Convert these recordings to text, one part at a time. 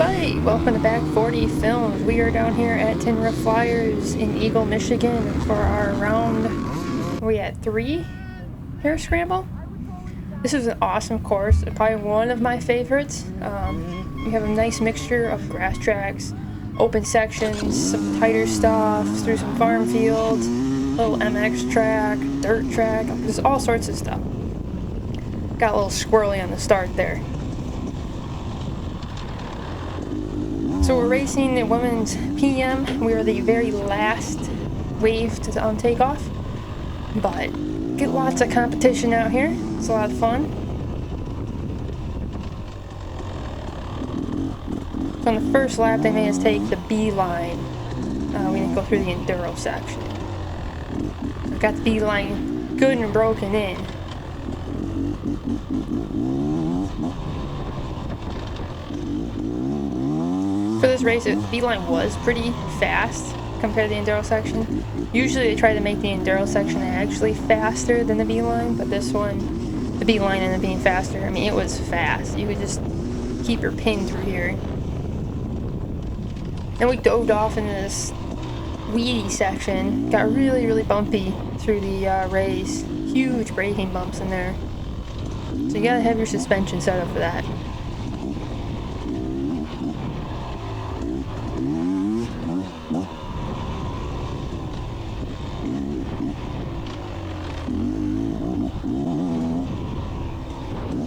everybody! Welcome to Back 40 Films. We are down here at Tin Roof Flyers in Eagle, Michigan for our round, we at 3 Hare Scramble. This is an awesome course, probably one of my favorites. You have a nice mixture of grass tracks, open sections, some tighter stuff, through some farm fields, little MX track, dirt track, there's all sorts of stuff. Got a little squirrely on the start there. So we're racing the women's PM. We are the very last wave to take off, but get lots of competition out here. It's a lot of fun. So on the first lap, they made us take the B line. We didn't go through the enduro section. So got the B line good and broken in. For this race, the B-line was pretty fast compared to the enduro section. Usually they try to make the enduro section actually faster than the B-line, but this one, the B-line ended up being faster. I mean, it was fast. You could just keep your pin through here. And we dove off into this weedy section. Got really, really bumpy through the race. Huge braking bumps in there. So you gotta have your suspension set up for that.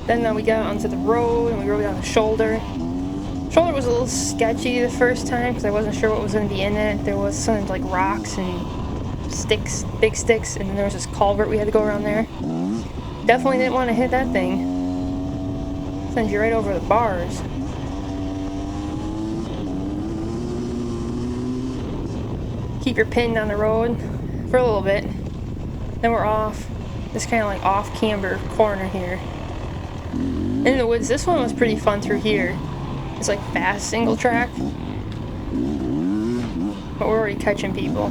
Then we got onto the road and we rode down the shoulder. Shoulder was a little sketchy the first time because I wasn't sure what was going to be in it. There was some like rocks and sticks, big sticks, and then there was this culvert we had to go around there. Definitely didn't want to hit that thing. Sends you right over the bars. Keep your pin on the road for a little bit. Then we're off this kind of like off-camber corner here. In the woods, this one was pretty fun through here. It's like fast single track. But we're already catching people.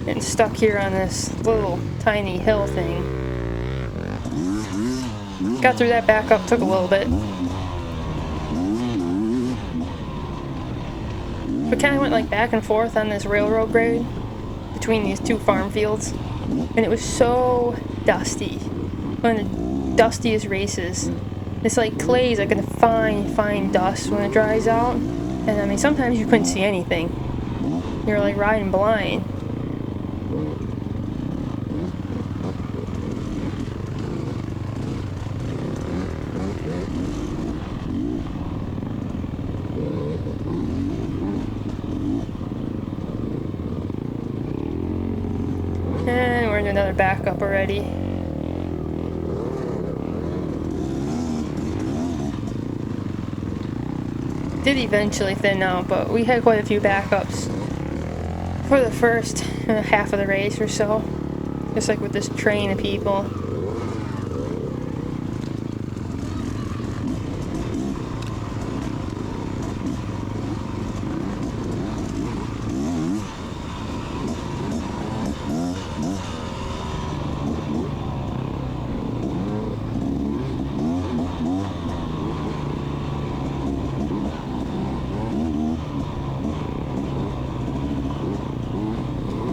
Getting stuck here on this little tiny hill thing. Got through that back up, took a little bit. We kind of went like back and forth on this railroad grade between these two farm fields, and it was so dusty. One of the dustiest races. It's like clay is like a fine dust when it dries out, and I mean sometimes you couldn't see anything. You're like riding blind. And we're in another backup already. Did eventually thin out, but we had quite a few backups for the first half of the race or so. Just like with this train of people.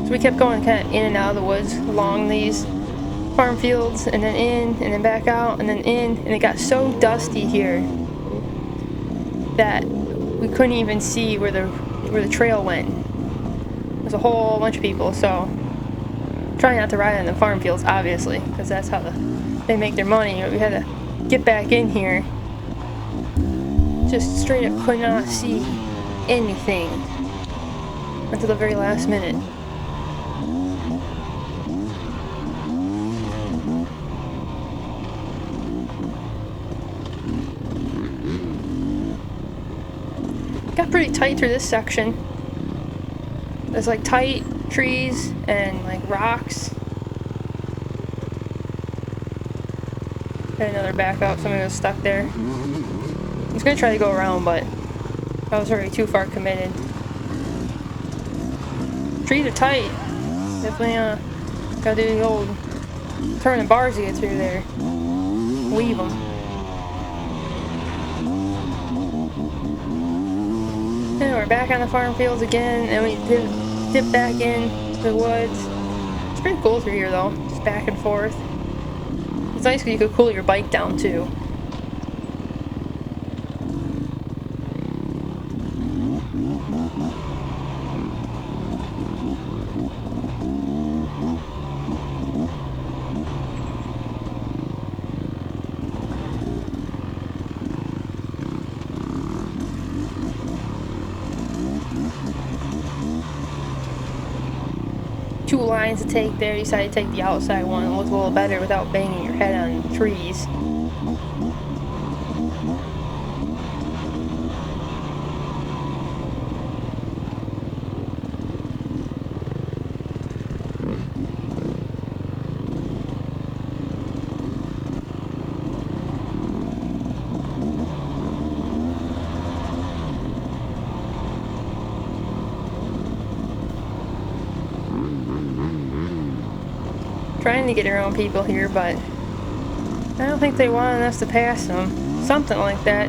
So we kept going kind of in and out of the woods along these farm fields, and then in, and then back out, and then in, and it got so dusty here that we couldn't even see where the trail went. There's a whole bunch of people, so try not to ride on the farm fields, obviously, because that's how they make their money. We had to get back in here. Just straight up could not see anything until the very last minute. Got pretty tight through this section. There's like tight trees and like rocks. Got another backup, somebody was stuck there. I was gonna try to go around, but I was already too far committed. Trees are tight. Definitely Gotta do the old turning bars to get through there. Weave them. And we're back on the farm fields again, and we dip back in the woods. It's pretty cool through here though, just back and forth. It's nice because you could cool your bike down too. Two lines to take there. You decided to take the outside one. It looks a little better without banging your head on trees. Trying to get around people here, but I don't think they wanted us to pass them. Something like that.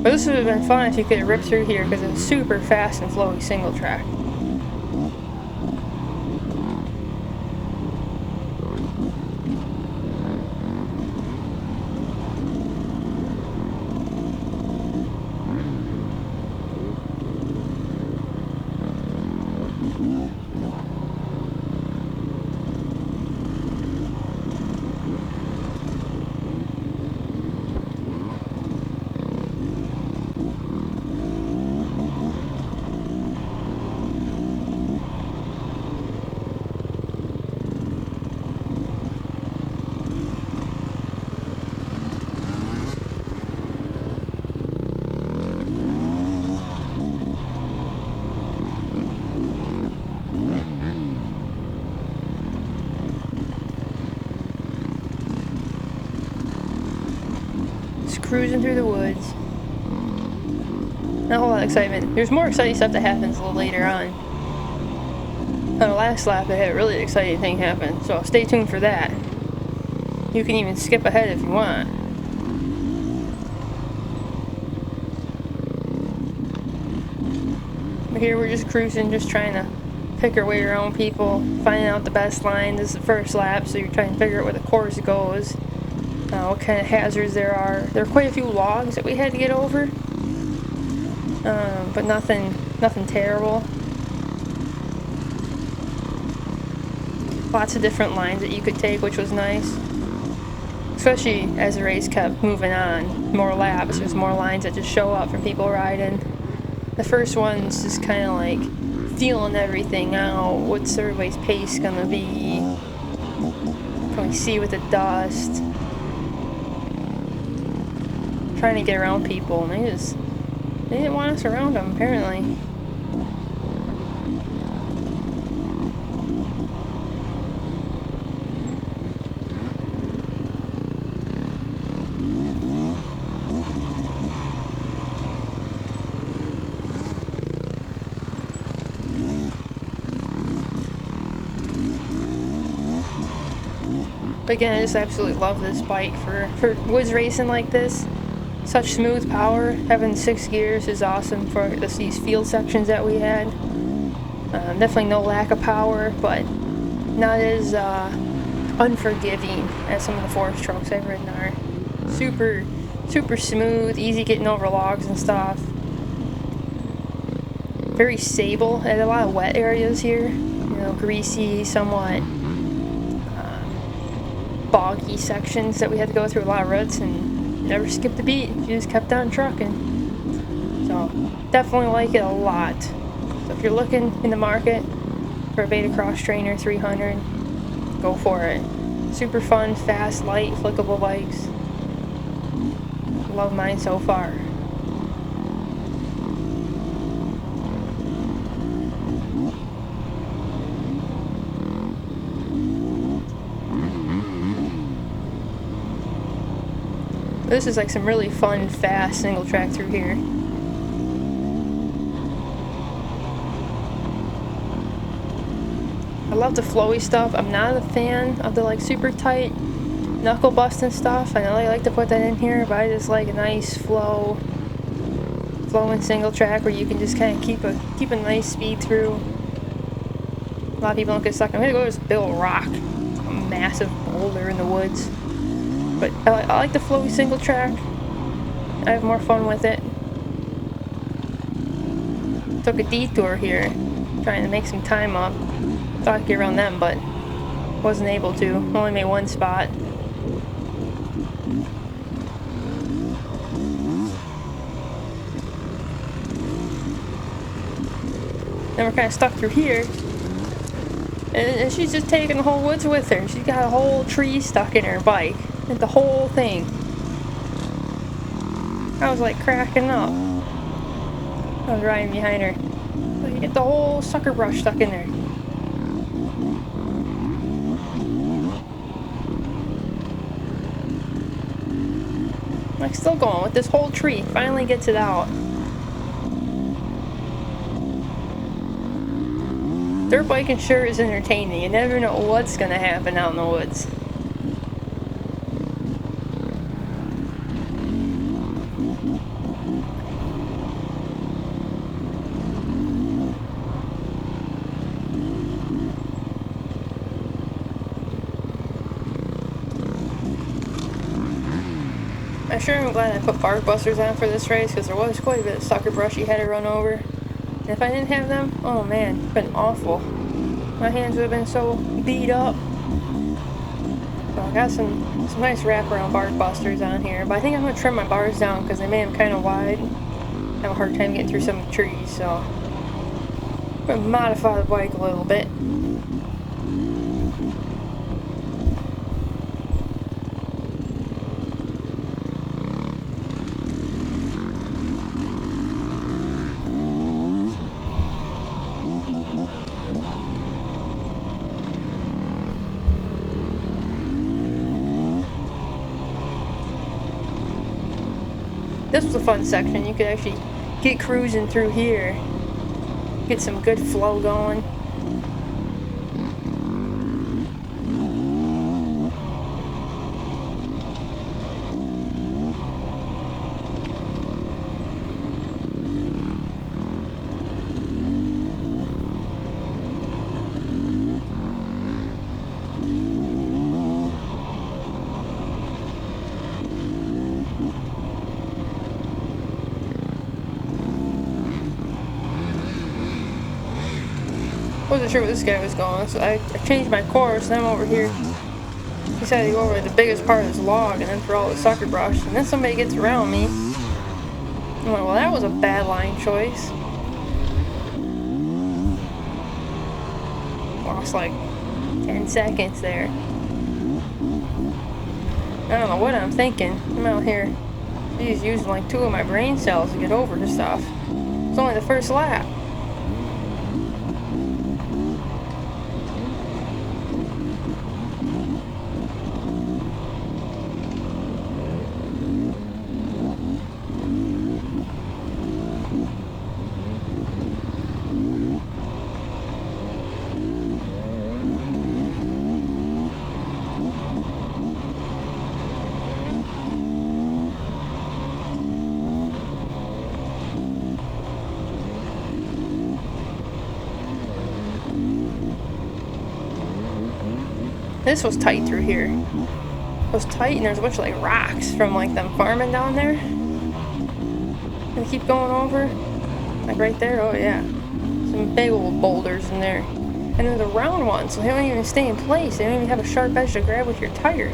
But this would have been fun if you could have ripped through here because it's super fast and flowy single track. Cruising through the woods. Not a whole lot of excitement. There's more exciting stuff that happens a little later on. On the last lap, I had a really exciting thing happen, so stay tuned for that. You can even skip ahead if you want. But here we're just cruising, just trying to pick our way around people, finding out the best line. This is the first lap, so you're trying to figure out where the course goes. What kind of hazards there are. There are quite a few logs that we had to get over, but nothing terrible. Lots of different lines that you could take, which was nice. Especially as the race kept moving on, more laps, there's more lines that just show up from people riding. The first one's just kind of like feeling everything out. What's everybody's pace gonna be? Can we see with the dust? Trying to get around people, and they didn't want us around them, apparently. But again, I just absolutely love this bike for woods racing like this. Such smooth power. Having 6 gears is awesome for these field sections that we had. Definitely no lack of power, but not as unforgiving as some of the forest trucks I've ridden are. Super smooth, easy getting over logs and stuff. Very stable. Had a lot of wet areas here. You know, greasy, somewhat boggy sections that we had to go through, a lot of ruts, and never skipped a beat. You just kept on trucking. So definitely like it a lot. So if you're looking in the market for a Beta Xtrainer 300, go for it. Super fun, fast, light, flickable bikes. Love mine so far. This is like some really fun, fast single track through here. I love the flowy stuff. I'm not a fan of the like super tight knuckle busting stuff. I know I like to put that in here, but I just like a nice flowing single track where you can just kind of keep a nice speed through. A lot of people don't get stuck. I'm gonna go to this big old rock, a massive boulder in the woods. But I like the flowy single track. I have more fun with it. Took a detour here, trying to make some time up. Thought I'd get around them, but wasn't able to. Only made one spot. Then we're kind of stuck through here. And she's just taking the whole woods with her. She's got a whole tree stuck in her bike. And the whole thing. I was like cracking up. I was riding behind her. So you get the whole sucker brush stuck in there. I'm still going with this whole tree. Finally gets it out. Dirt biking sure is entertaining. You never know what's gonna happen out in the woods. I'm sure I'm glad I put bark busters on for this race because there was quite a bit of sucker brush you had to run over. And if I didn't have them, oh man, it's been awful. My hands would have been so beat up. So I got some nice wraparound bark busters on here, but I think I'm going to trim my bars down because they made them kind of wide. I have a hard time getting through some of the trees, so I'm going to modify the bike a little bit. This was a fun section. You could actually get cruising through here. Get some good flow going. Wasn't sure where this guy was going, so I changed my course, and I'm over here. Decided to go over the biggest part of this log and then throw all the sucker brush, and then somebody gets around me. I'm like, well, that was a bad line choice. Lost like 10 seconds there. I don't know what I'm thinking. I'm out here just using like 2 of my brain cells to get over this stuff. It's only the first lap. This was tight through here. It was tight, and there's a bunch of like rocks from like them farming down there. Gonna keep going over, like right there. Oh yeah, some big old boulders in there, and they're the round ones, so they don't even stay in place. They don't even have a sharp edge to grab with your tire.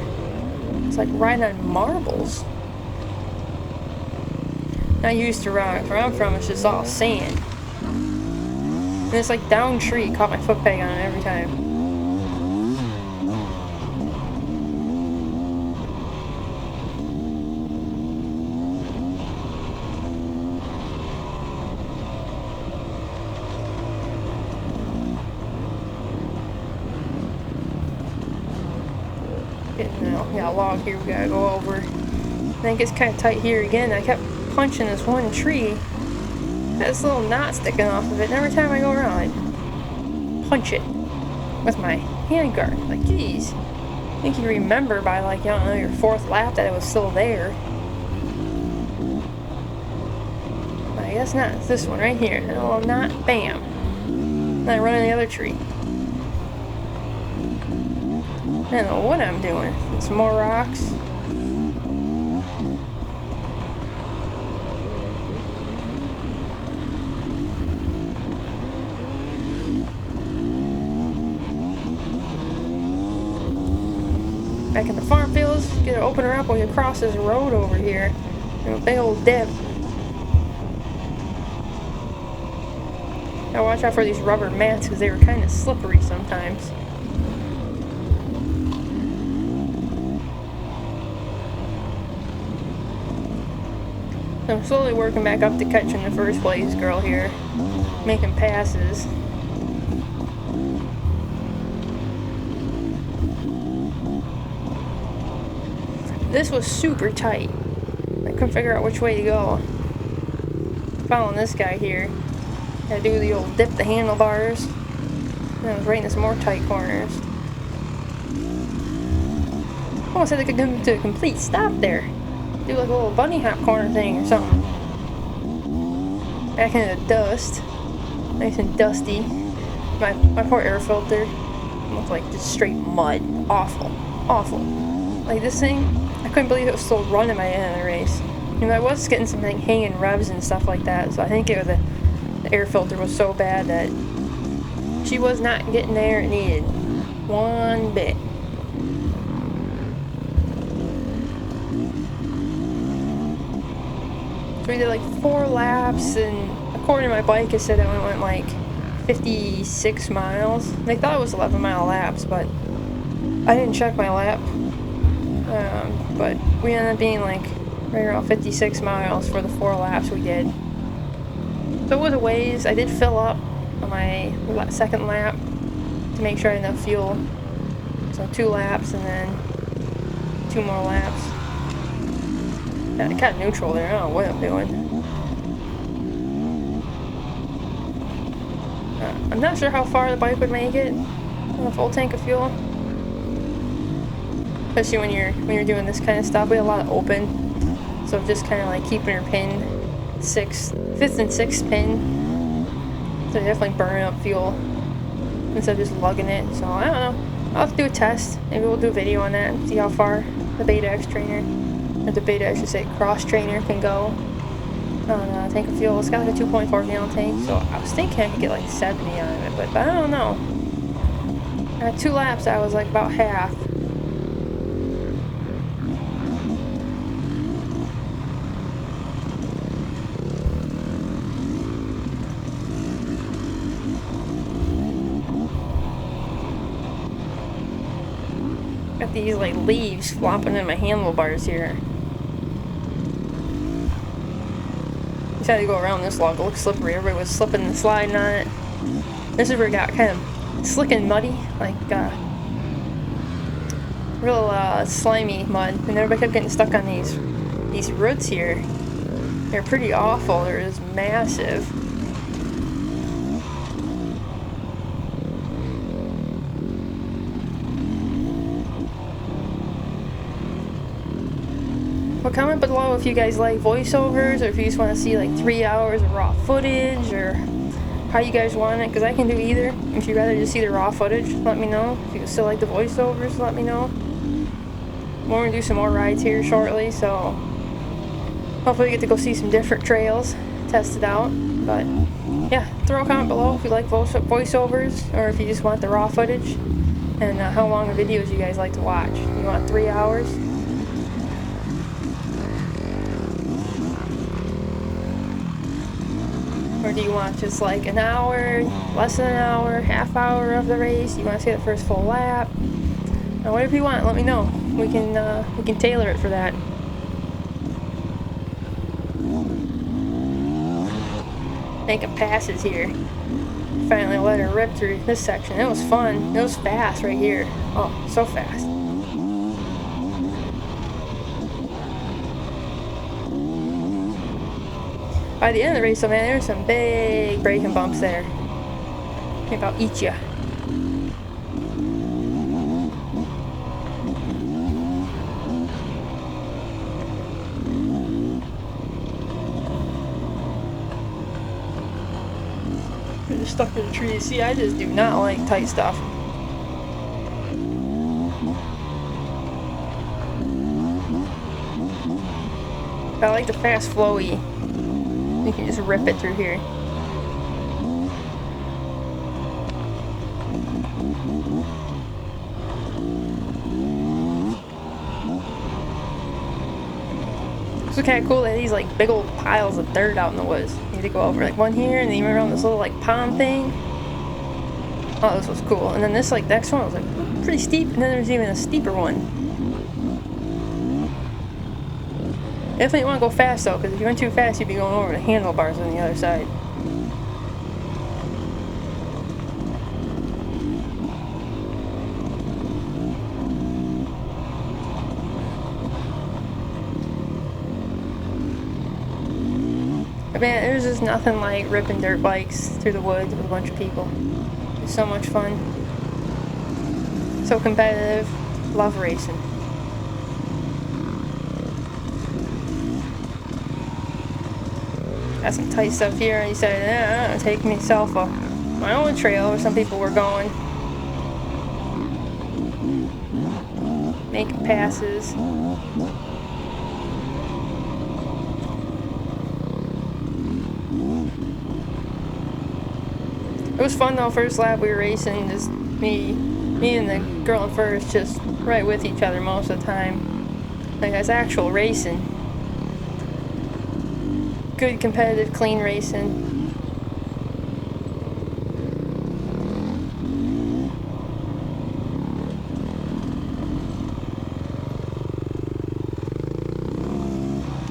It's like riding on marbles. Not used to rocks. Where I'm from, it's just all sand. And it's like down tree. Caught my foot peg on it every time. Got a log here we gotta go over. I think it's kind of tight here again. I kept punching this one tree. Got this little knot sticking off of it, and every time I go around, I punch it. with my handguard. Like, geez. I think you remember by, like, I don't know, your 4th lap that it was still there. But I guess not. It's this one right here. No, I'm not. Bam. And I run in the other tree. I don't know what I'm doing. Some more rocks. Back in the farm fields, get to open her up when you cross this road over here. And a big old dip. Now watch out for these rubber mats because they were kind of slippery sometimes. I'm slowly working back up to catching the first place girl here. Making passes. This was super tight. I couldn't figure out which way to go. Following this guy here. Gotta do the old dip the handlebars. And I was right into some more tight corners. Almost had to come to a complete stop there. Do like a little bunny hop corner thing or something. Back into the dust. Nice and dusty. My poor air filter looked like just straight mud. Awful. Awful. Like this thing, I couldn't believe it was still running by the end of the race. You know, I was getting some like hanging revs and stuff like that, so I think it was the air filter was so bad that she was not getting there it needed. One bit. So we did like 4 laps, and according to my bike, it said it went like 56 miles. They thought it was 11-mile laps, but I didn't check my lap. But we ended up being like right around 56 miles for the 4 laps we did. So it was a ways. I did fill up on my 2nd lap to make sure I had enough fuel. So 2 laps and then 2 more laps. Yeah, I got neutral there. I don't know what I'm doing. I'm not sure how far the bike would make it on a full tank of fuel. Especially when you're doing this kind of stuff. We had a lot of open, so just kind of like keeping your pin 5th and 6th pin. So definitely burning up fuel instead of just lugging it. So I don't know. I'll have to do a test. Maybe we'll do a video on that and see how far the Beta Xtrainer, or the Beta, I should say, Cross Trainer can go on a tank of fuel. It's got like a 2.4 gallon tank, so I was thinking I could get like 70 on it, but I don't know. At 2 laps, I was like about half. Got these like leaves flopping in my handlebars here. Just had to go around this log. It looks slippery. Everybody was slipping and sliding on it. This is where it got kind of slick and muddy, like real slimy mud, and everybody kept getting stuck on these roots here. They're pretty awful. They're just massive. Well, comment below if you guys like voiceovers, or if you just want to see like 3 hours of raw footage, or how you guys want it, because I can do either. If you'd rather just see the raw footage, let me know. If you still like the voiceovers, let me know. We're going to do some more rides here shortly, so hopefully you get to go see some different trails, test it out. But yeah, throw a comment below if you like voiceovers, or if you just want the raw footage, and how long of videos you guys like to watch. You want 3 hours? Or do you want just like an hour, less than an hour, half hour of the race? You want to see the first full lap? Now, whatever you want, let me know. We can tailor it for that. Making passes here. Finally let her rip through this section. It was fun. It was fast right here. Oh, so fast. By the end of the race, though, man, there's some big braking bumps there. Think I'll eat ya. stuck to the trees. See, I just do not like tight stuff. I like the fast flowy. You can just rip it through here. It's kind of cool that these like big old piles of dirt out in the woods. You need to go over like one here and then you went around this little like pond thing. Oh, this was cool. And then this like next one was like pretty steep, and then there's even a steeper one. Definitely want to go fast though, because if you went too fast, you'd be going over the handlebars on the other side. But man, there's just nothing like ripping dirt bikes through the woods with a bunch of people. It's so much fun. So competitive. Love racing. Got some tight stuff here, and he said, I'm gonna take myself my own trail where some people were going. Making passes. It was fun though. First lap we were racing, just me and the girl in first, just right with each other most of the time. Like that's actual racing. Good competitive, clean racing.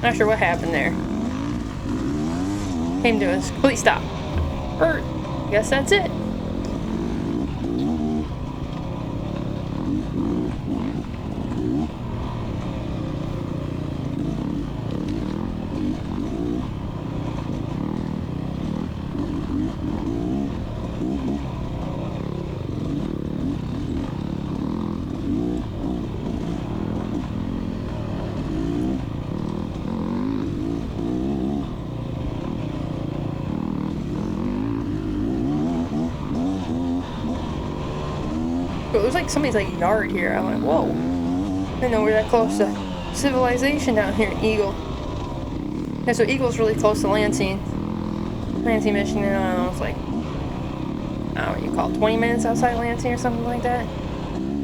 Not sure what happened there. Came to a complete stop. Guess that's it. It was like somebody's like yard here. I went, whoa. I didn't know we're that close to civilization down here in Eagle. Yeah, so Eagle's really close to Lansing. Lansing, Michigan, I don't know, it's like, I don't know what you call it, 20 minutes outside Lansing or something like that.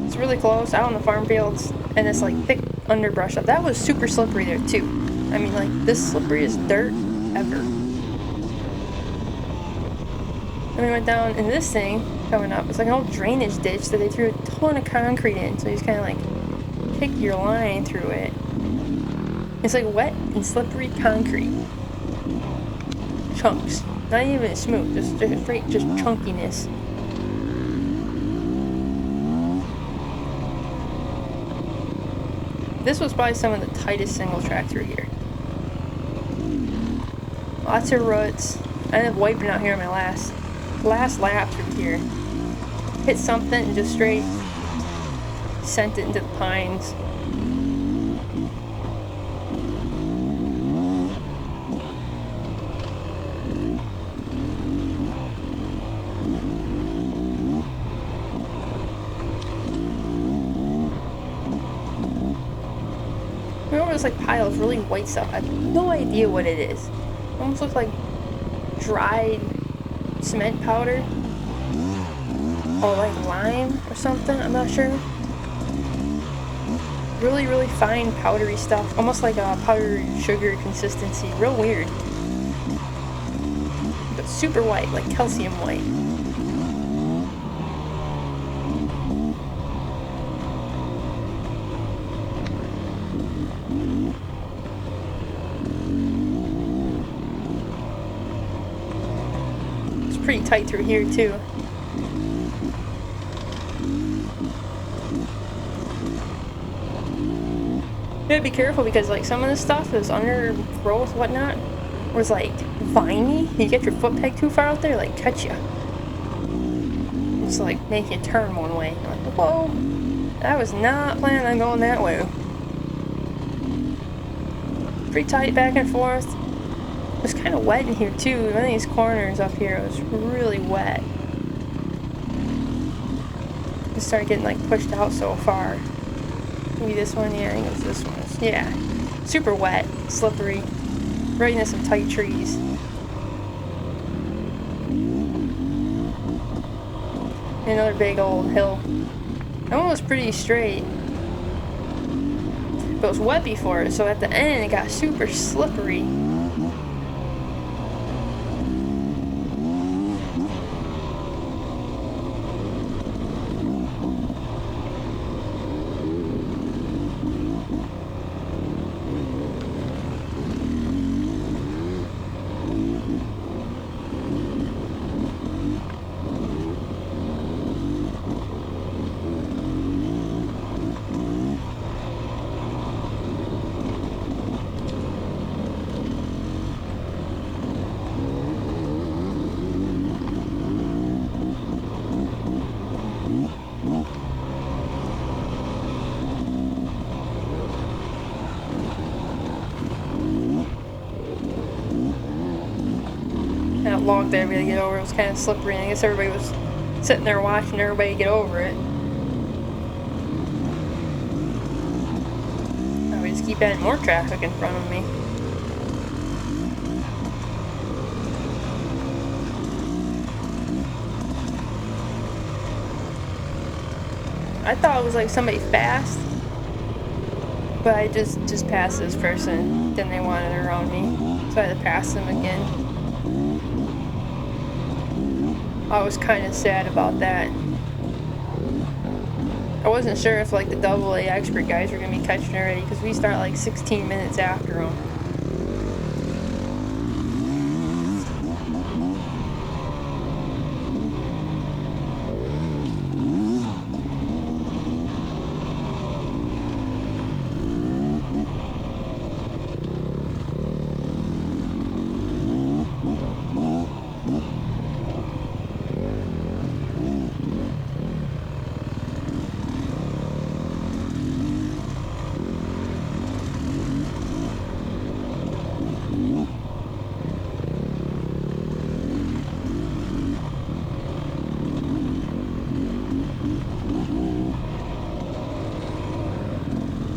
It's really close, out in the farm fields, and it's like thick underbrush up. That was super slippery there too. I mean, like, this slipperiest dirt ever. And we went down in this thing coming up. It's like an old drainage ditch that they threw a ton of concrete in. So you just kind of like pick your line through it. It's like wet and slippery concrete. Chunks. Not even smooth. Just straight, just chunkiness. This was probably some of the tightest single track through here. Lots of ruts. I ended up wiping out here on my last lap through here. Hit something and just straight sent it into the pines. Remember this like pile of really white stuff. I have no idea what it is. It almost looks like dried cement powder. Or like lime or something, I'm not sure. Really, really fine powdery stuff. Almost like a powdered sugar consistency. Real weird. But super white, like calcium white. It's pretty tight through here too. You gotta be careful because like some of this stuff is undergrowth, whatnot, was like viney. You get your foot pegged too far out there, like catch you. It's like make you turn one way. You're like, whoa, I was not planning on going that way. Pretty tight back and forth. was kind of wet in here too. One of these corners up here was really wet. It started getting like pushed out so far. Maybe this one, yeah, I think it was this one. Yeah, super wet, slippery, right into some tight trees. Another big old hill. That one was pretty straight. But it was wet before, so at the end it got super slippery. That log there we had to get over, it was kind of slippery, and I guess everybody was sitting there watching everybody get over it. Now we just keep adding more traffic in front of me. I thought it was like somebody fast, but I just passed this person. Then they wanted it around me, so I had to pass them again. I was kind of sad about that. I wasn't sure if like the AA expert guys were gonna be catching already, because we start like 16 minutes after them.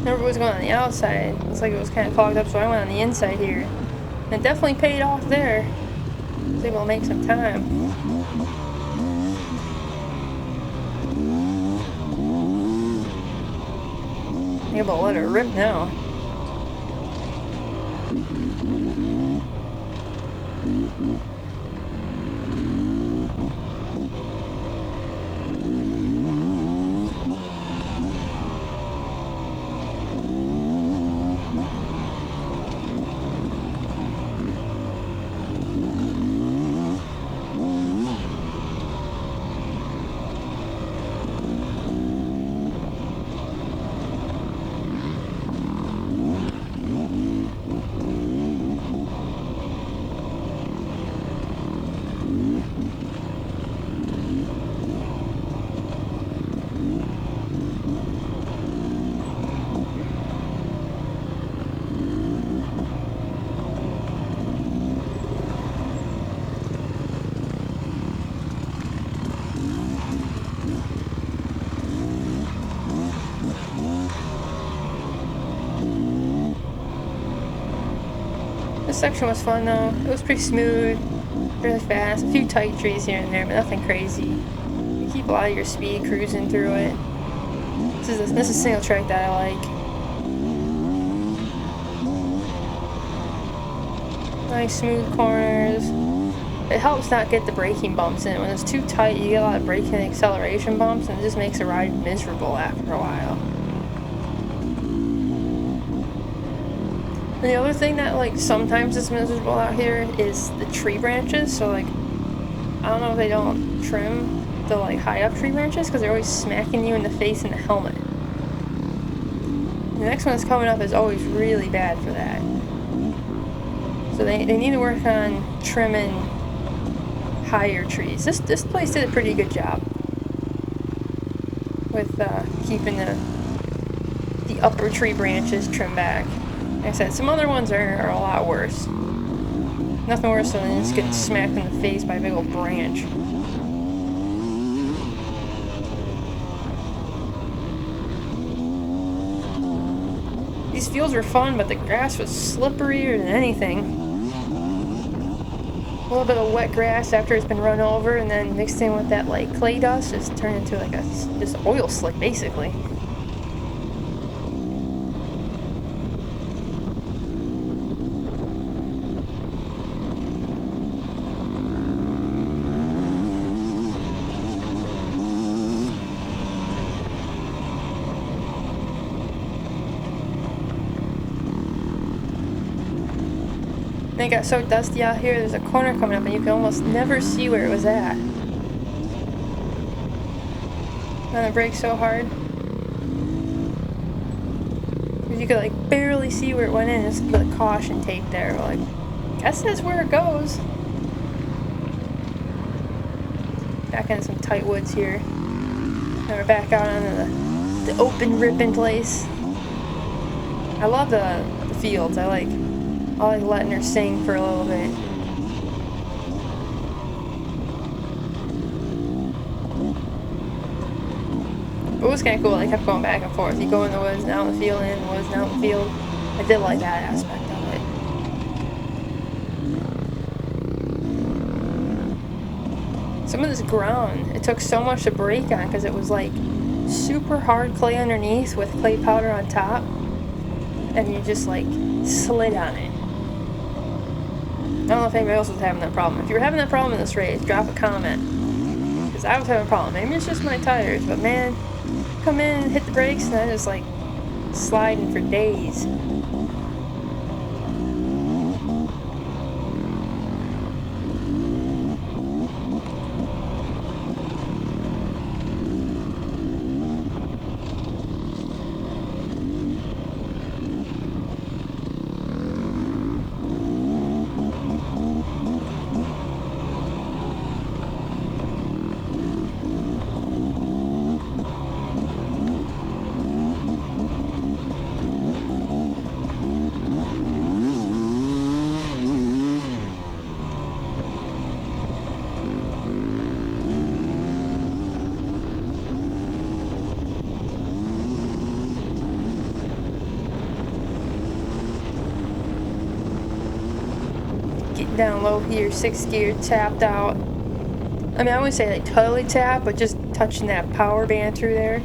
Everybody was going on the outside. It's like it was kind of clogged up, so I went on the inside here. And it definitely paid off there. I was able to make some time. I'm able to let her rip now. This section was fun though. It was pretty smooth, really fast. A few tight trees here and there, but nothing crazy. You keep a lot of your speed cruising through it. This is a single track that I like. Nice smooth corners. It helps not get the braking bumps in it. When it's too tight, you get a lot of braking and acceleration bumps, and it just makes the ride miserable after a while. And the other thing that like sometimes is miserable out here is the tree branches. So like, I don't know if they don't trim the like high up tree branches because they're always smacking you in the face in the helmet. The next one that's coming up is always really bad for that. So they need to work on trimming higher trees. This place did a pretty good job with keeping the upper tree branches trimmed back. Like I said, some other ones are a lot worse. Nothing worse than just getting smacked in the face by a big old branch. These fields were fun, but the grass was slipperier than anything. A little bit of wet grass after it's been run over, and then mixed in with that like clay dust, just turned into like a just oil slick basically. And it got so dusty out here, there's a corner coming up and you can almost never see where it was at. And it brakes so hard. Because you could like barely see where it went in, just the caution tape there. We're like, guess that's where it goes. Back into some tight woods here. Now we're back out onto the open ripping place. I love the fields. I like letting her sing for a little bit. It was kind of cool. I kept going back and forth. You go in the woods, now in the field, in the woods, now in the field. I did like that aspect of it. Some of this ground, it took so much to break on because it was like super hard clay underneath with clay powder on top. And you just like slid on it. I don't know if anybody else was having that problem. If you were having that problem in this race, drop a comment. Because I was having a problem. Maybe it's just my tires, but man, come in, hit the brakes, and I just like sliding for days. Down low here, 6th gear, tapped out. I mean, I wouldn't say like totally tapped, but just touching that power band through there.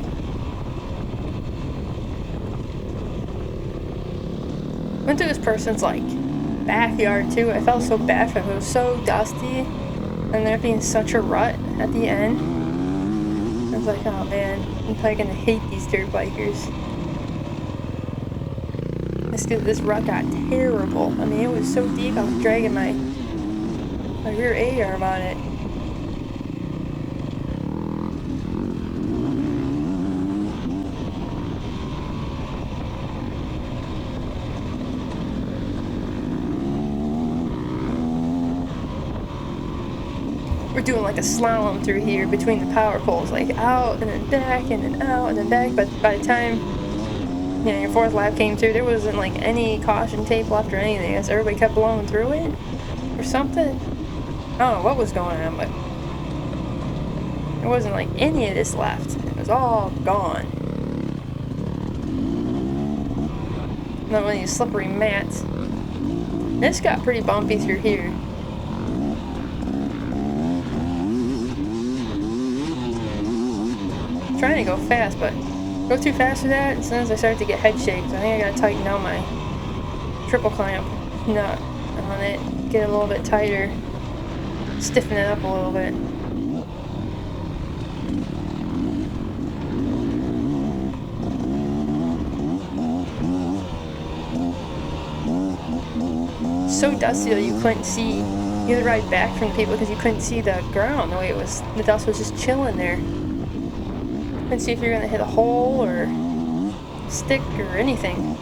Went through this person's like backyard too. I felt so bad for him. It was so dusty, and there being such a rut at the end. I was like, oh man, I'm probably gonna hate these dirt bikers. This rut got terrible. I mean, it was so deep, I was dragging my rear A-arm on it. We're doing like a slalom through here between the power poles, like out and then back and then out and then back, but by the time your 4th lap came through, there wasn't like any caution tape left or anything. As everybody kept blowing through it or something. I don't know what was going on, but there wasn't like any of this left. It was all gone. Not one of these slippery mats. This got pretty bumpy through here. I'm trying to go fast, but go too fast for that, as soon as I start to get head shakes, I think I gotta tighten down my triple clamp nut on it, get it a little bit tighter, stiffen it up a little bit. So dusty that you couldn't see. You had to ride back from the people because you couldn't see the ground the way it was. The dust was just chilling there. And see if you're gonna hit a hole or stick or anything.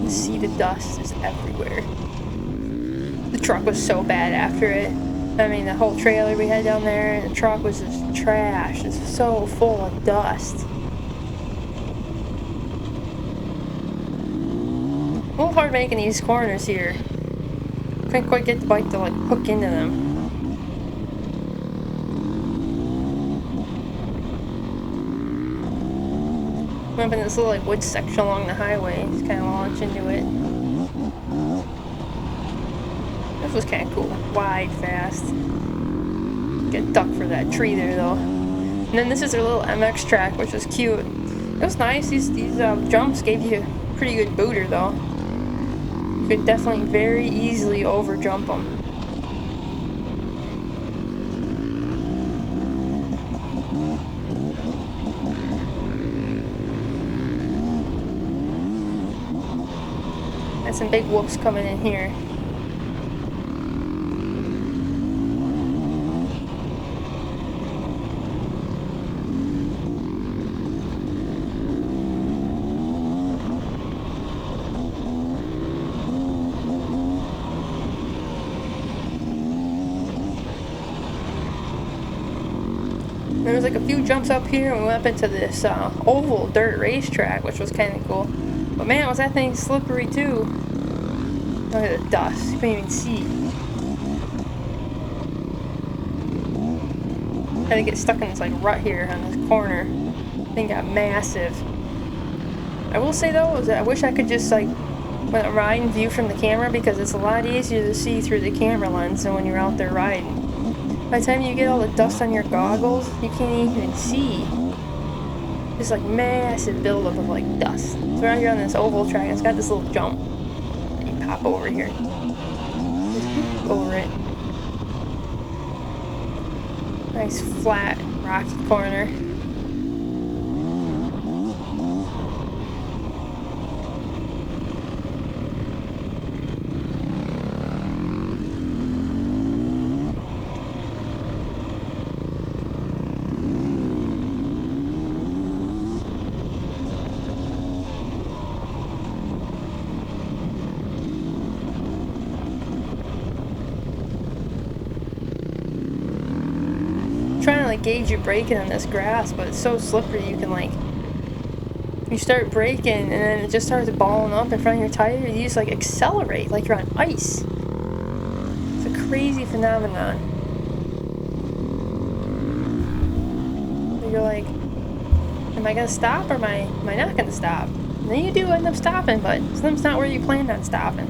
See, the dust is everywhere. The truck was so bad after it. I mean, the whole trailer we had down there, and the truck was just trash. It's so full of dust. A little hard making these corners here. Couldn't quite get the bike to like hook into them. Went up in this little like wood section along the highway. Just kind of launch into it. This was kind of cool. Wide, fast. Get ducked for that tree there though. And then this is their little MX track, which was cute. It was nice. These jumps gave you a pretty good booter though. You could definitely very easily over jump them. Some big whoops coming in here. There was like a few jumps up here and we went up into this oval dirt racetrack, which was kind of cool. But man, was that thing slippery too. Look at the dust. You couldn't even see. Had to get stuck in this like rut here on this corner. Thing got massive. I will say though, is that I wish I could just like ride and view from the camera, because it's a lot easier to see through the camera lens than when you're out there riding. By the time you get all the dust on your goggles, you can't even see. Just like massive buildup of like dust. So we're out here on this oval track. It's got this little jump. And you pop over here. Just over it. Nice flat rocky corner. Trying to like gauge your braking on this grass, but it's so slippery you can like, you start braking and then it just starts balling up in front of your tire, you just like accelerate like you're on ice. It's a crazy phenomenon. You're like, am I gonna stop or am I not gonna stop? And then you do end up stopping, but sometimes not where you planned on stopping.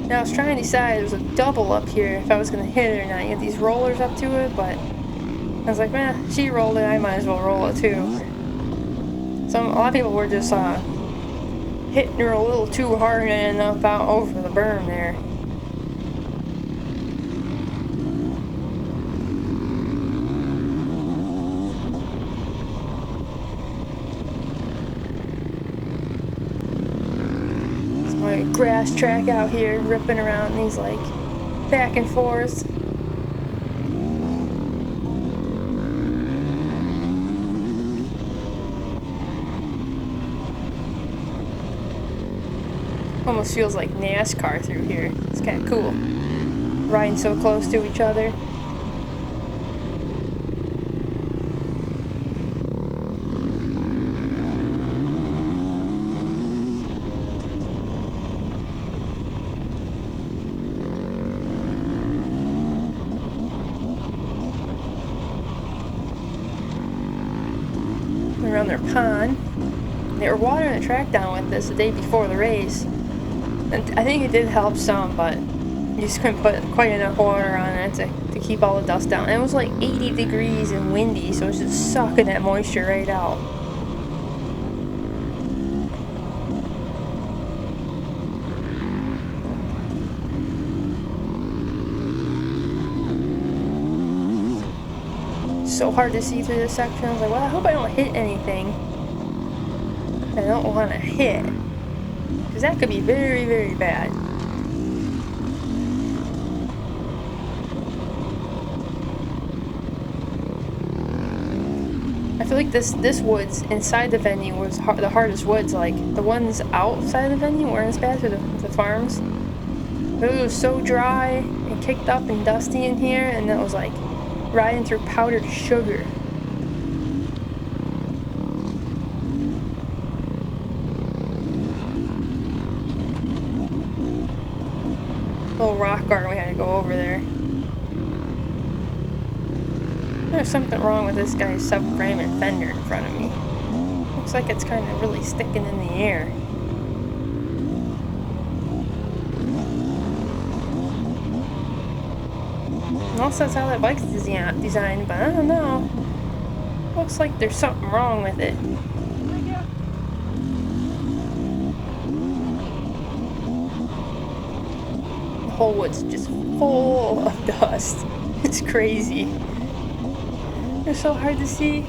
Now I was trying to decide, there was a double up here, if I was going to hit it or not. You have these rollers up to it, but I was like, man, she rolled it, I might as well roll it too. A lot of people were just hitting her a little too hard and up out over the berm there. Grass track out here, ripping around these like back and forth. Almost feels like NASCAR through here. It's kind of cool. Riding so close to each other. Around their pond. They were watering the track down with this the day before the race. And I think it did help some, but you just couldn't put quite enough water on it to keep all the dust down. And it was like 80 degrees and windy, so it was just sucking that moisture right out. So hard to see through this section. I was like, well, I hope I don't hit anything I don't want to hit. because that could be very, very bad. I feel like this woods inside the venue was the hardest woods. Like the ones outside the venue weren't as bad for the farms. But it was so dry and kicked up and dusty in here, and it was like riding through powdered sugar. Little rock garden, we had to go over there. There's something wrong with this guy's subframe and fender in front of me. Looks like it's kind of really sticking in the air. Also, that's how that bike's designed, but I don't know. Looks like there's something wrong with it. The whole wood's just full of dust. It's crazy. It's so hard to see.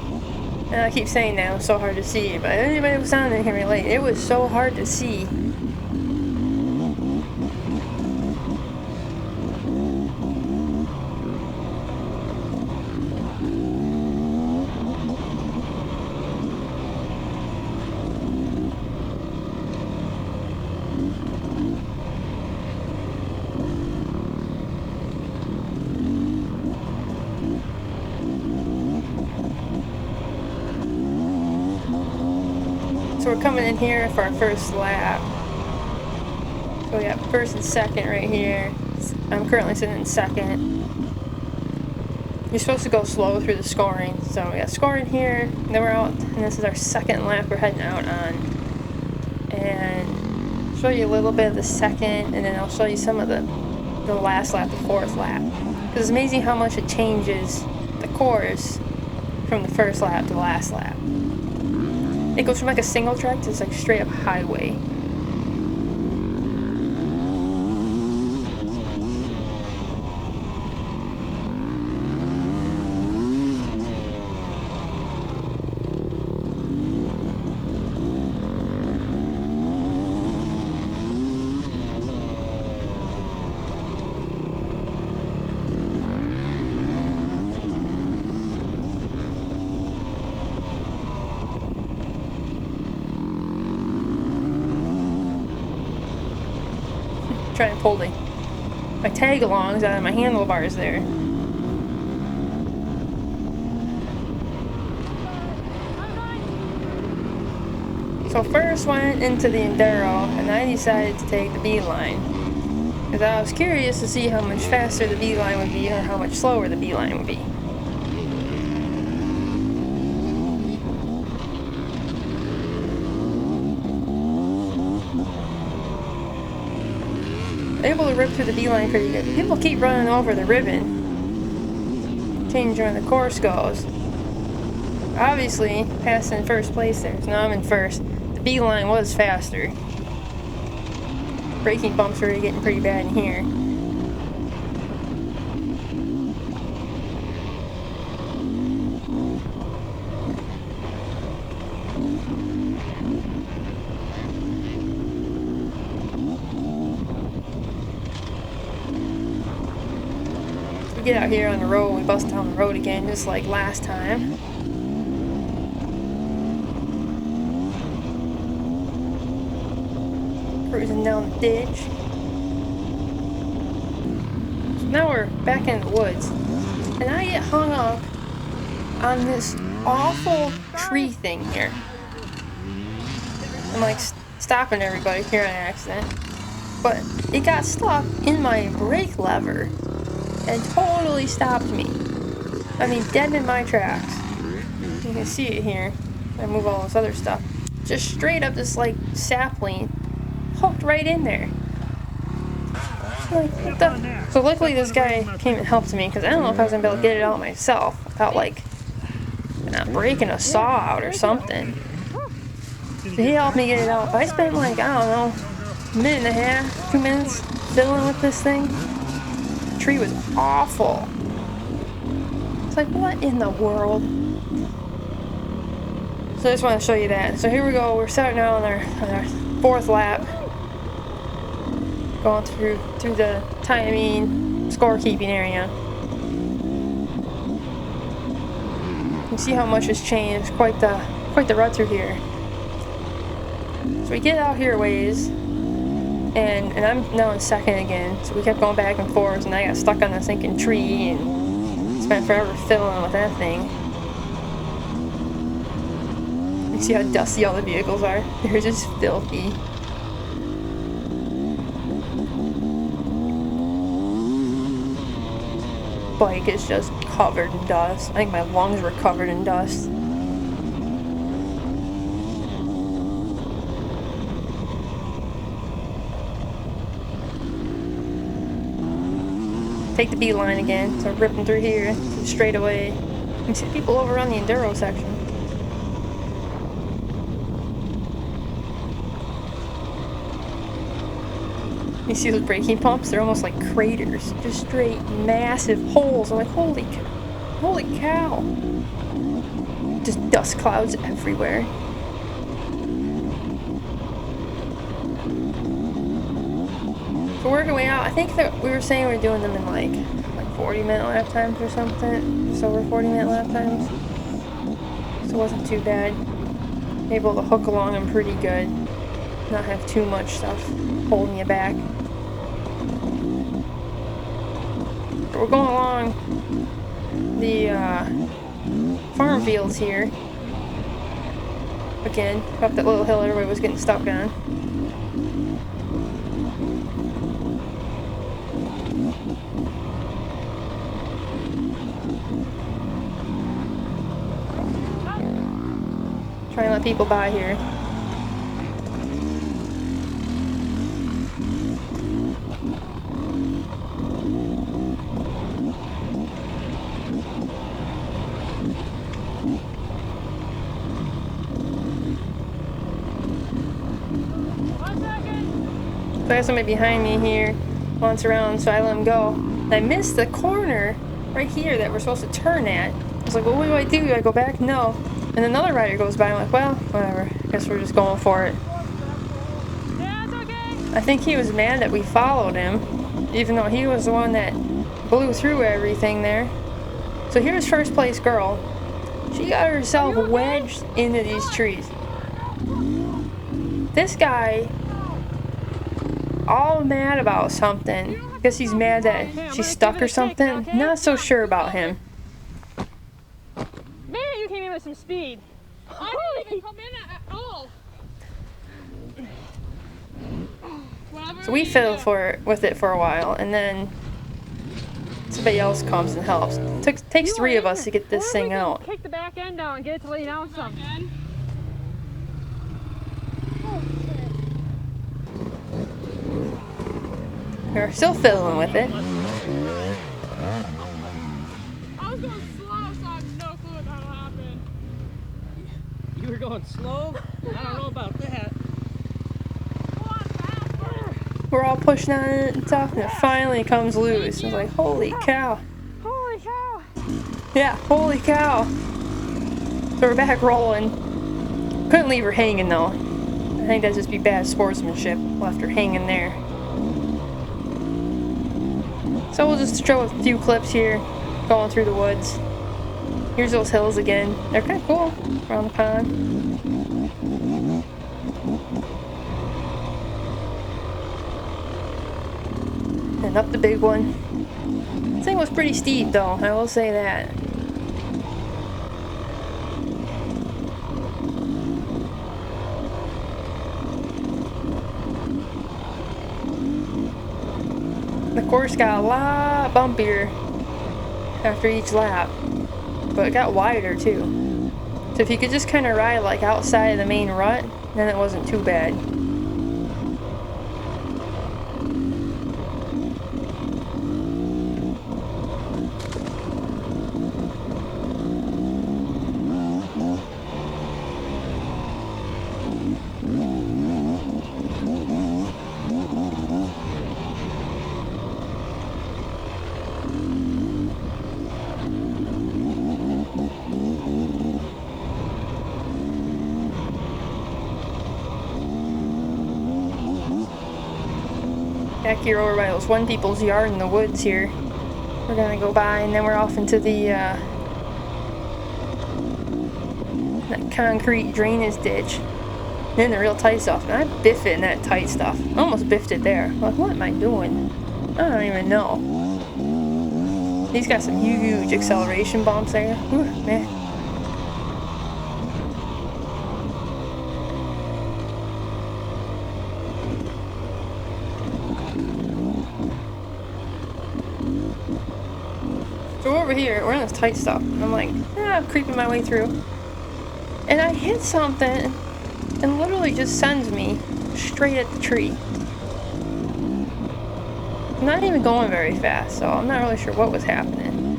And I keep saying that, it was so hard to see, but anybody who was on there can relate. It was so hard to see. So we're coming in here for our first lap. So we got first and second right here. I'm currently sitting in second. You're supposed to go slow through the scoring. So we got scoring here, and then we're out, and this is our second lap we're heading out on. And I'll show you a little bit of the second, and then I'll show you some of the last lap, the fourth lap. Because it's amazing how much it changes the course from the first lap to the last lap. It goes from like a single track to just like straight up highway. Trying to pull my tag alongs out of my handlebars there. So first went into the Enduro, and I decided to take the B-line. Because I was curious to see how much faster the B-line would be or how much slower the B-line would be. Able to rip through the B-line pretty good. People keep running over the ribbon, changing where the course goes. Obviously, passing in first place there, so now I'm in first. The B-line was faster. Braking bumps are getting pretty bad in here. We get out here on the road, we bust down the road again, just like last time. Cruising down the ditch. So now we're back in the woods, and I get hung up on this awful tree thing here. I'm like stopping everybody here on accident, but it got stuck in my brake lever and totally stopped me. I mean, dead in my tracks. You can see it here. I move all this other stuff. Just straight up this like sapling, hooked right in there. Like, what the? So luckily this guy came and helped me, because I don't know if I was gonna be able to get it out myself without like not breaking a saw out or something. So he helped me get it out. But I spent like, I don't know, a minute and a half, 2 minutes fiddling with this thing. Tree was awful. It's like, what in the world? So I just want to show you that. So here we go. We're starting out on our fourth lap. going through the timing scorekeeping area. You see how much has changed. Quite the rut through here. So we get out here a ways, and I'm now in second again. So we kept going back and forth, and I got stuck on the sinking tree and spent forever filling with that thing. You see how dusty all the vehicles are? They're just filthy. Bike is just covered in dust. I think my lungs were covered in dust. Take the B line again, so ripping through here, straight away. You can see people over on the enduro section. You see those braking pumps? They're almost like craters, just straight massive holes. I'm like, holy cow! Just dust clouds everywhere. So working way out. I think that we were saying we were doing them in like 40-minute lap times or something. Just over 40-minute lap times. So it wasn't too bad. Able to hook along them pretty good. Not have too much stuff holding you back. But we're going along the farm fields here. Again, up that little hill everybody was getting stuck on. Trying to let people by here. So I got somebody behind me here, wants around, so I let him go. And I missed the corner right here that we're supposed to turn at. I was like, well, what do I do? Do I go back? No. And another rider goes by. I'm like, well, whatever. Guess we're just going for it. Yeah, it's okay. I think he was mad that we followed him, even though he was the one that blew through everything there. So here's first place girl. She got herself wedged into these trees. This guy, all mad about something. I guess he's mad that she's stuck or something. Not so sure about him. Maybe you came in with some speed. I didn't even come in at all. So we fiddled with it for a while, and then somebody else comes and helps. Takes three of us to get this thing out. Kick the back end down and get it to lay down some. We're still fiddling with it. I was going slow, so I have no clue what happened. You were going slow? I don't know about that. We're all pushing on it and stuff, and it finally comes loose. I was like, holy cow. Holy cow. Yeah, holy cow. So we're back rolling. Couldn't leave her hanging though. I think that'd just be bad sportsmanship. Left her hanging there. So we'll just show a few clips here, going through the woods. Here's those hills again. They're kind of cool around the pond. And up the big one. This thing was pretty steep though, I will say that. The course got a lot bumpier after each lap, but it got wider too. So if you could just kind of ride like outside of the main rut, then it wasn't too bad. back here over by those one people's yard in the woods here. We're gonna go by, and then we're off into the that concrete drainage ditch. And then the real tight stuff. And I biffed it in that tight stuff. I almost biffed it there. Like, what am I doing? I don't even know. He's got some huge acceleration bumps there. Ooh, man. So over here, we're in this tight stuff. And I'm like, I'm creeping my way through. And I hit something and literally just sends me straight at the tree. I'm not even going very fast, so I'm not really sure what was happening.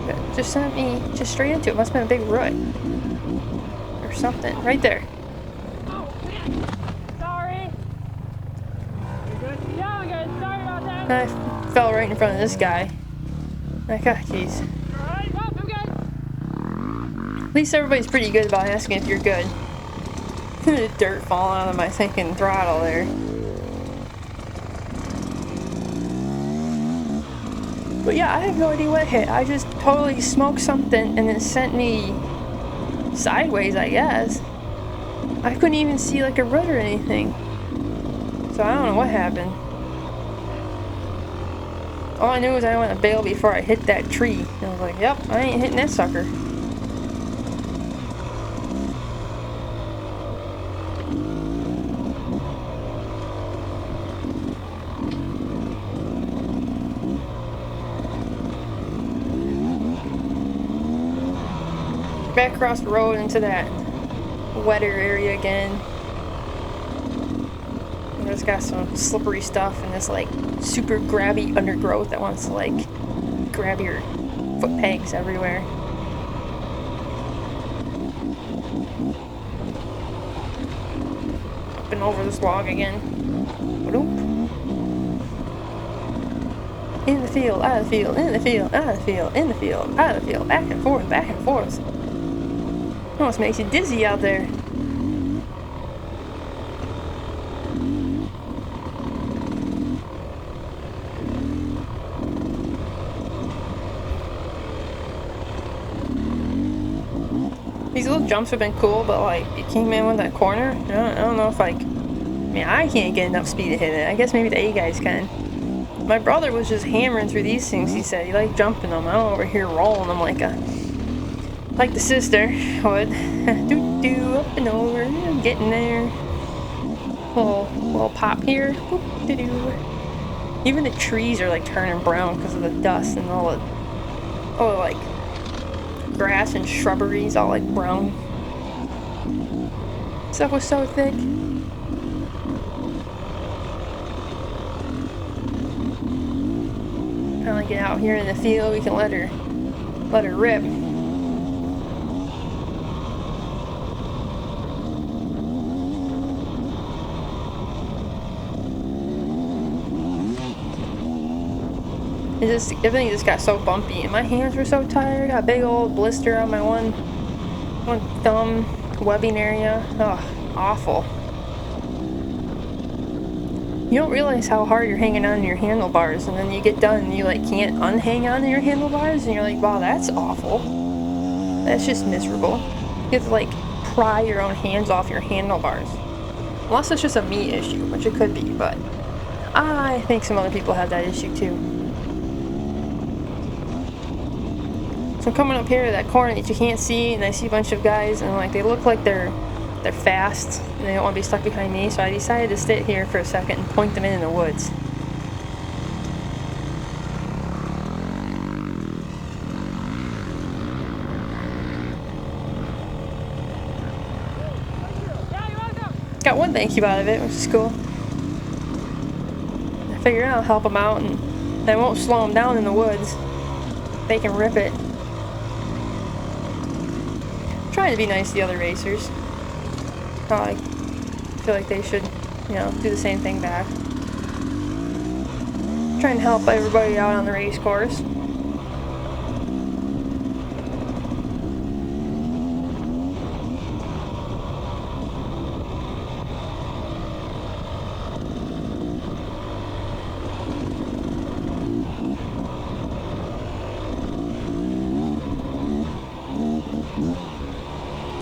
But it just sent me just straight into it. Must have been a big root. Or something. Right there. Oh, man. Sorry. You good? Yeah, I'm good. Sorry about that. And I fell right in front of this guy. Like, ah, jeez. Alright, well, I'm good. At least everybody's pretty good about asking if you're good. The dirt falling out of my thinking throttle there. But yeah, I have no idea what hit. I just totally smoked something and it sent me sideways, I guess. I couldn't even see like a root or anything. So I don't know what happened. All I knew was I went to bail before I hit that tree. And I was like, yep, I ain't hitting that sucker. Back across the road into that wetter area again. And there's got some slippery stuff and this like super grabby undergrowth that wants to like grab your foot pegs everywhere. Up and over this log again. Ba-doop. In the field, out of the field, in the field, out of the field, in the field, out of the field, back and forth, back and forth. Almost makes you dizzy out there. These little jumps have been cool, but like, it came in with that corner. I don't know if like, I mean, I can't get enough speed to hit it. I guess maybe the A guys can. My brother was just hammering through these things, he said. He liked jumping them. I'm over here rolling them like the sister would. Doo-doo, up and over, getting there. Little pop here. Doo-doo. Even the trees are like turning brown because of the dust and all the like grass and shrubberies all like brown. Stuff was so thick. Finally get out here in the field, we can let her rip. Everything just got so bumpy and my hands were so tired. Got a big old blister on my one thumb webbing area. Ugh, awful. You don't realize how hard you're hanging on to your handlebars, and then you get done and you like can't unhang on to your handlebars and you're like, wow, that's awful. That's just miserable. You have to like pry your own hands off your handlebars. Unless it's just a me issue, which it could be, but I think some other people have that issue too. So I'm coming up here to that corner that you can't see, and I see a bunch of guys, and like they look like they're fast, and they don't want to be stuck behind me. So I decided to sit here for a second and point them in the woods. Yeah, you're welcome. Got one thank you out of it, which is cool. I figured I'll help them out, and I won't slow them down in the woods. They can rip it. Trying to be nice to the other racers. I feel like they should, do the same thing back. Trying to help everybody out on the race course.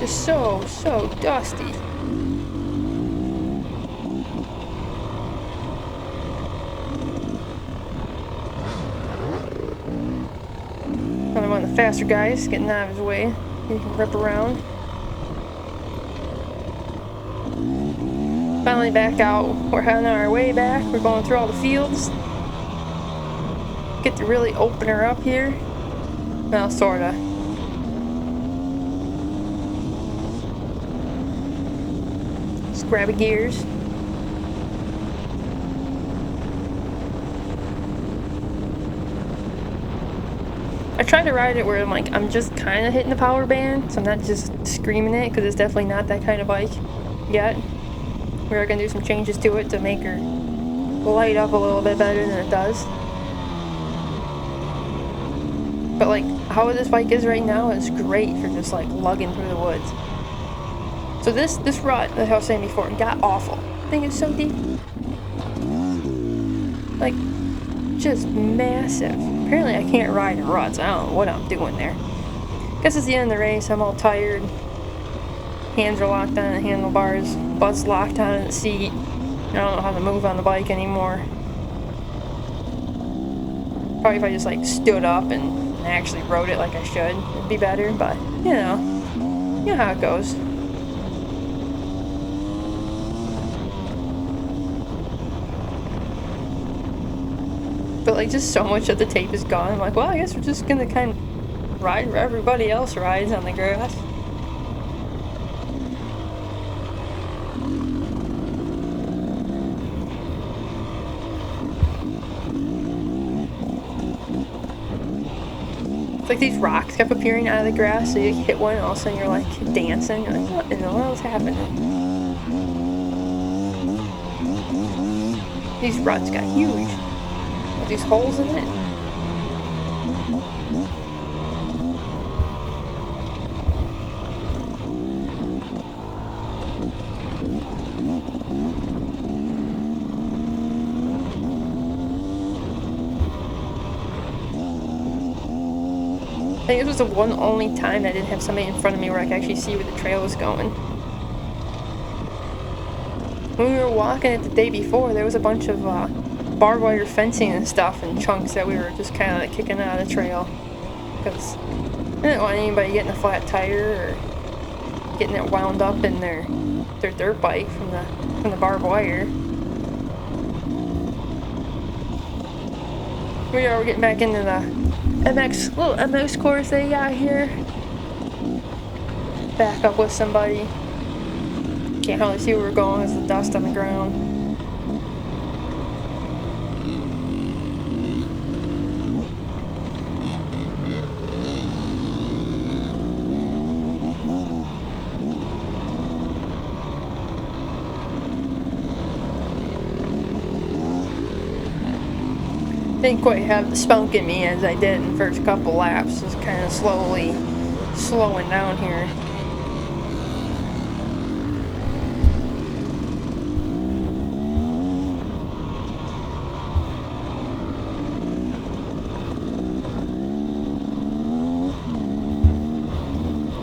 Just so dusty. Another one of the faster guys getting out of his way. He can rip around. Finally back out. We're heading on our way back. We're going through all the fields. Get to really open her up here. Well, sorta. Just grabbing gears. I tried to ride it where I'm just kind of hitting the power band, so I'm not just screaming it, because it's definitely not that kind of bike yet. We're gonna do some changes to it to make her light up a little bit better than it does. But like how this bike is right now is great for just like lugging through the woods. So this rut that I was saying before got awful. I think it's so deep. Like just massive. Apparently I can't ride in ruts. I don't know what I'm doing there. Guess it's the end of the race. I'm all tired. Hands are locked on the handlebars. Butt's locked on the seat. I don't know how to move on the bike anymore. Probably if I just like stood up and actually rode it like I should, it'd be better. But you know how it goes. But like just so much of the tape is gone. I'm like, well, I guess we're just gonna kind of ride where everybody else rides on the grass. It's like these rocks kept appearing out of the grass, so you hit one and all of a sudden you're like dancing. You're like, what in the world is happening? These ruts got huge. These holes in it. I think this was the one only time I didn't have somebody in front of me where I could actually see where the trail was going. When we were walking it the day before, there was a bunch of barbed wire fencing and stuff and chunks that we were just kind of like kicking out of the trail, because I didn't want anybody getting a flat tire or getting it wound up in their dirt bike from the barbed wire. We're getting back into the little MX course they got here. Back up with somebody. Can't hardly see where we're going. There's the dust on the ground. Didn't quite have the spunk in me as I did in the first couple laps. Just kind of slowly slowing down here.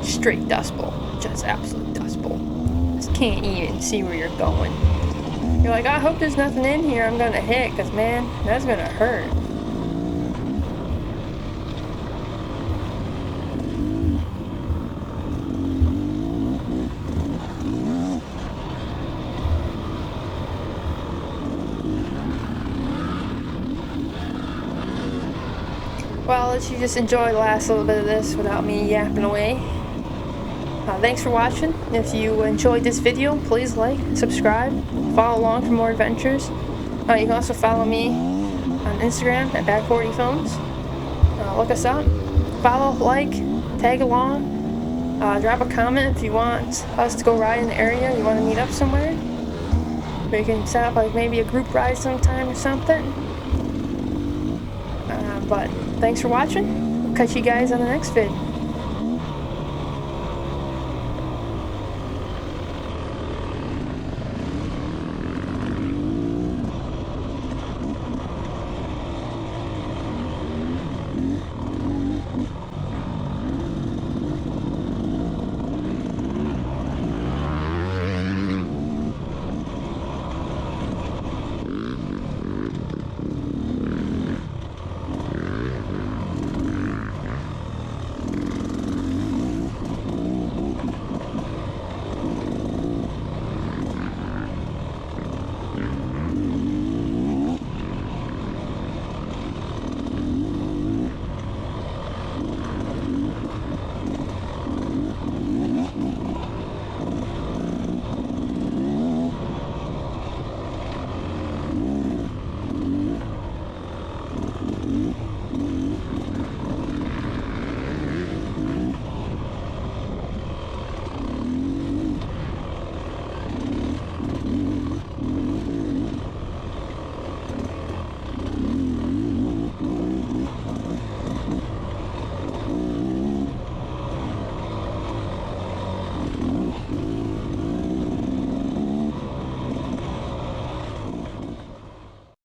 Straight dust bowl. Just absolute dust bowl. Just can't even see where you're going. You're like, I hope there's nothing in here I'm gonna hit, because man, that's gonna hurt. Well, I'll let you just enjoy the last little bit of this without me yapping away. Thanks for watching. If you enjoyed this video, please like, subscribe, follow along for more adventures. You can also follow me on Instagram at Back40 Films. Look us up, follow, like, tag along, drop a comment if you want us to go ride in the area, you want to meet up somewhere. We can set up like maybe a group ride sometime or something. But thanks for watching. We'll catch you guys on the next vid.